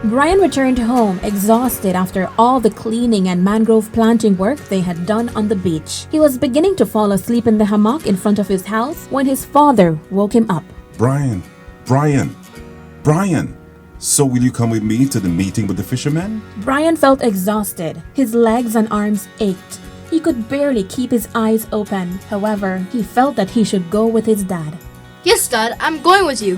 Brian returned home exhausted after all the cleaning and mangrove planting work they had done on the beach. He was beginning to fall asleep in the hammock in front of his house when his father woke him up. Brian, Brian, Brian, so will you come with me to the meeting with the fishermen? Brian felt exhausted. His legs and arms ached. He could barely keep his eyes open. However, he felt that he should go with his dad. Yes, Dad, I'm going with you.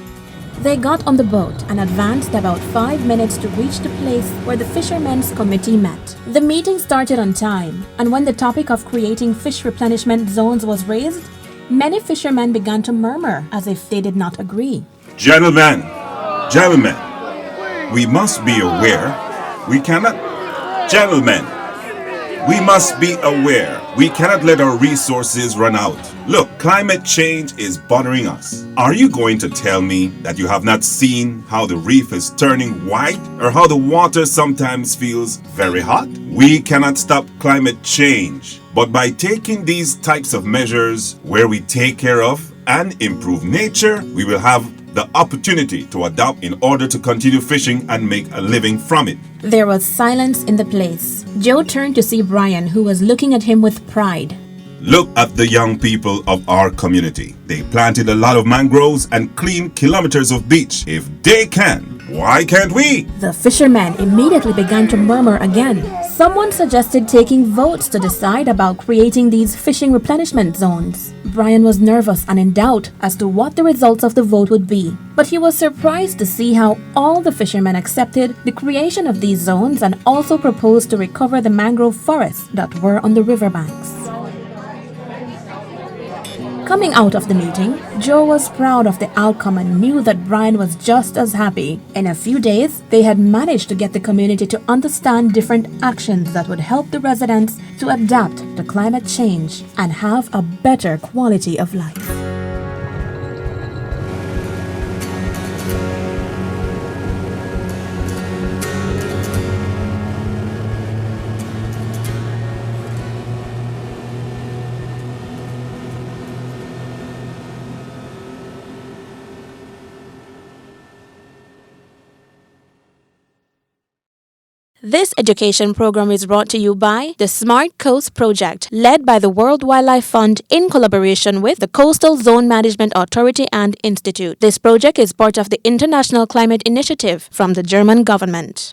They got on the boat and advanced about 5 minutes to reach the place where the fishermen's committee met. The meeting started on time, and when the topic of creating fish replenishment zones was raised, many fishermen began to murmur as if they did not agree. Gentlemen, we must be aware. We must be aware. We cannot let our resources run out. Look, climate change is bothering us. Are you going to tell me that you have not seen how the reef is turning white or how the water sometimes feels very hot? We cannot stop climate change, but by taking these types of measures where we take care of and improve nature, we will have the opportunity to adapt in order to continue fishing and make a living from it. There was silence in the place. Joe turned to see Brian, who was looking at him with pride. Look at the young people of our community. They planted a lot of mangroves and cleaned kilometers of beach. If they can, why can't we? The fishermen immediately began to murmur again. Someone suggested taking votes to decide about creating these fishing replenishment zones. Brian was nervous and in doubt as to what the results of the vote would be, but he was surprised to see how all the fishermen accepted the creation of these zones and also proposed to recover the mangrove forests that were on the riverbanks. Coming out of the meeting, Joe was proud of the outcome and knew that Brian was just as happy. In a few days, they had managed to get the community to understand different actions that would help the residents to adapt to climate change and have a better quality of life. This education program is brought to you by the Smart Coast Project, led by the World Wildlife Fund in collaboration with the Coastal Zone Management Authority and Institute. This project is part of the International Climate Initiative from the German government.